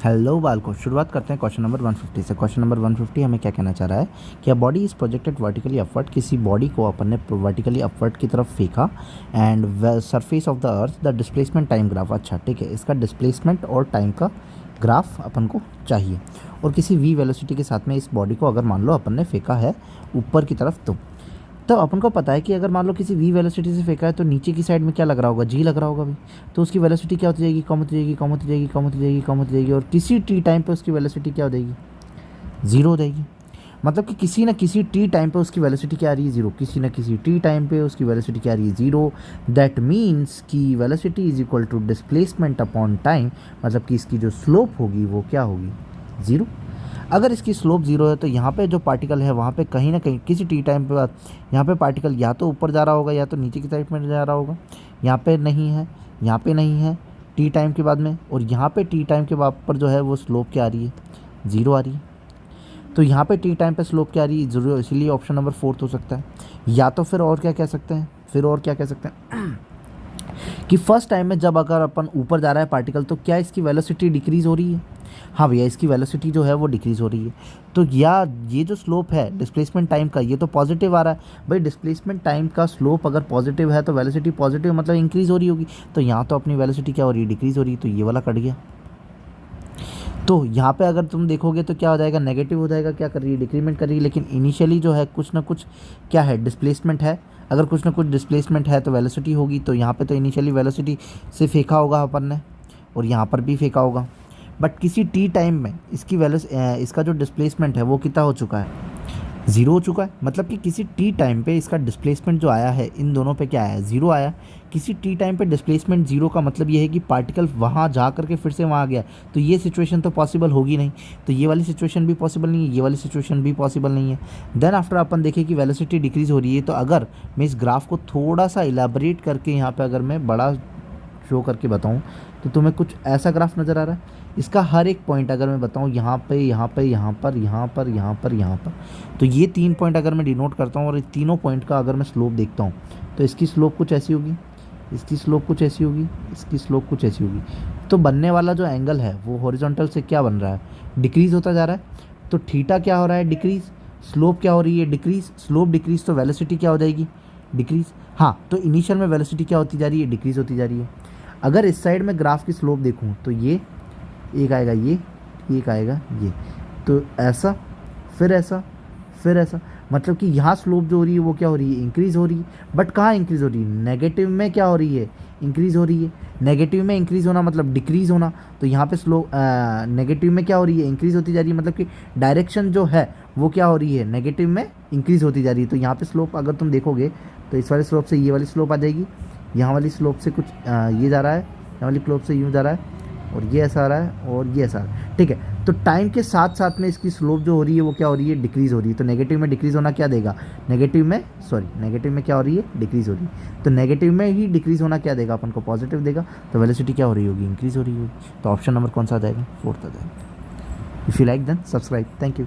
Hello बालको, शुरुआत करते हैं क्वेश्चन नंबर 150 से। क्वेश्चन नंबर 150 हमें क्या कहना चाह रहा है कि a body is projected vertically upward. किसी बॉडी को अपन ने वर्टिकली अपवर्ड की तरफ फेंका and surface of the earth the displacement time graph. अच्छा ठीक है, इसका डिस्प्लेसमेंट और टाइम का ग्राफ अपन को चाहिए। और किसी वी वेलोसिटी के साथ में इस बॉडी को अगर मान लो अपन ने फेंका है ऊपर की तरफ, तो अपन को पता है कि अगर मान लो किसी वी वेलोसिटी से फेंका है तो नीचे की साइड में क्या लग रहा होगा, जी लग रहा होगा भी। तो उसकी वेलोसिटी क्या होती जाएगी, कम होती जाएगी, कम होती जाएगी, कम होती जाएगी, कम होती जाएगी। और किसी टी टाइम पे उसकी वेलोसिटी क्या हो जाएगी, जीरो हो जाएगी। मतलब कि किसी न किसी टी टाइम पे उसकी वेलोसिटी क्या आ रही है, जीरो। किसी न किसी टी टाइम पे उसकी वेलोसिटी क्या आ रही है, जीरो। दैट मीन्स कि velocity is equal to displacement upon time. मतलब कि इसकी जो स्लोप होगी वो क्या होगी, जीरो। अगर इसकी स्लोप जीरो है तो यहाँ पे जो पार्टिकल है वहाँ पे कहीं ना कहीं किसी टी टाइम पे बाद यहाँ पे पार्टिकल या तो ऊपर जा रहा होगा या तो नीचे की साइड में जा रहा होगा। यहाँ पे नहीं है, यहाँ पे नहीं है टी टाइम के बाद में, और यहाँ पे टी टाइम के बाद पर जो है वो स्लोप क्या आ रही है, ज़ीरो आ रही है। तो यहाँ पे टी टाइम पे स्लोप क्या आ रही है, ज़ीरो। इसीलिए ऑप्शन नंबर 4 हो सकता है। या तो फिर और क्या कह सकते हैं, फिर और क्या कह सकते हैं कि फर्स्ट टाइम में जब अगर अपन ऊपर जा रहा है पार्टिकल तो क्या इसकी वेलोसिटी डिक्रीज़ हो रही है। हाँ भैया, इसकी वेलोसिटी जो है वो डिक्रीज़ हो रही है। तो या ये जो स्लोप है डिस्प्लेसमेंट टाइम का, ये तो पॉजिटिव आ रहा है भाई। डिस्प्लेसमेंट टाइम का स्लोप अगर पॉजिटिव है तो वेलोसिटी पॉजिटिव मतलब इंक्रीज़ हो रही होगी। तो यहाँ तो अपनी वेलोसिटी क्या हो रही है, डिक्रीज़ हो रही है। तो ये वाला कट गया। तो यहाँ पे अगर तुम देखोगे तो क्या हो जाएगा, नेगेटिव हो जाएगा। क्या कर रही है, डिक्रीमेंट कर रही है। लेकिन इनिशियली जो है कुछ ना कुछ क्या है, डिस्प्लेसमेंट है। अगर कुछ ना कुछ डिस्प्लेसमेंट है तो वेलोसिटी होगी। तो यहाँ पे तो इनिशियली वेलोसिटी से फेंका होगा अपन ने, और यहाँ पर भी फेंका होगा। बट किसी टी टाइम में इसकी इसका जो डिस्प्लेसमेंट है वो कितना हो चुका है, ज़ीरो हो चुका है। मतलब कि किसी टी टाइम पे इसका डिस्प्लेसमेंट जो आया है इन दोनों पे क्या आया है, ज़ीरो आया। किसी टी टाइम पे डिस्प्लेसमेंट ज़ीरो का मतलब ये है कि पार्टिकल वहाँ जा करके फिर से वहाँ आ गया। तो ये सिचुएशन तो पॉसिबल होगी नहीं। तो ये वाली सिचुएशन भी पॉसिबल नहीं है, ये वाली सिचुएशन भी पॉसिबल नहीं है। देन आफ्टर अपन देखें कि वेलोसिटी डिक्रीज़ हो रही है। तो अगर मैं इस ग्राफ को थोड़ा सा इलेबरेट करके यहाँ पर अगर मैं बड़ा शो करके बताऊँ तो तुम्हें कुछ ऐसा ग्राफ नज़र आ रहा है। इसका हर एक पॉइंट अगर मैं बताऊँ, यहाँ पे, यहाँ पर, यहाँ पर, यहाँ पर, यहाँ पर, यहाँ पर, तो ये 3 पॉइंट अगर मैं डिनोट करता हूँ और इन तीनों पॉइंट का अगर मैं स्लोप देखता हूँ तो इसकी स्लोप कुछ ऐसी होगी, इसकी स्लोप कुछ ऐसी होगी, इसकी स्लोप कुछ ऐसी होगी। तो बनने वाला जो एंगल है वो हॉरिजॉन्टल से क्या बन रहा है, डिक्रीज़ होता जा रहा है। तो थीटा क्या हो रहा है, डिक्रीज़। स्लोप क्या हो रही है, डिक्रीज़। स्लोप डिक्रीज़ तो वेलोसिटी क्या हो जाएगी, डिक्रीज़। हाँ, तो इनिशियल में वेलोसिटी क्या होती जा रही है, डिक्रीज़ होती जा रही है। अगर इस साइड में ग्राफ की स्लोप देखूँ तो ये एक आएगा, ये एक आएगा, ये। तो ऐसा, फिर ऐसा, फिर ऐसा। मतलब कि यहाँ स्लोप जो हो रही है वो क्या हो रही है, इंक्रीज़ हो रही है। बट कहाँ इंक्रीज़ हो रही है, नेगेटिव में क्या हो रही है, इंक्रीज़ हो रही है। नेगेटिव में इंक्रीज़ होना मतलब डिक्रीज़ होना। तो यहाँ पे स्लोप नेगेटिव में क्या हो रही है, इंक्रीज़ होती जा रही है। मतलब कि डायरेक्शन जो है वो क्या हो रही है, नेगेटिव में इंक्रीज़ होती जा रही है। तो यहाँ पे स्लोप अगर तुम देखोगे तो इस वाले स्लोप से ये वाली स्लोप आ जाएगी, यहाँ वाली स्लोप से कुछ ये जा रहा है, यहाँ वाली स्लोप से यूँ जा रहा है, और ये ऐसा आ रहा है, और ये ऐसा आ रहा है। ठीक है, तो टाइम के साथ साथ में इसकी स्लोप जो हो रही है वो क्या हो रही है, डिक्रीज़ हो रही है। तो नेगेटिव में डिक्रीज़ होना क्या देगा, नेगेटिव में क्या हो रही है, डिक्रीज़ हो रही है। तो नेगेटिव में ही डिक्रीज़ होना क्या देगा अपन को, पॉजिटिव देगा। तो वेलोसिटी क्या हो रही होगी, इंक्रीज़ हो रही होगी। तो ऑप्शन नंबर कौन सा आ जाएगा, 4 आ जाएगा। If you like then subscribe. Thank you.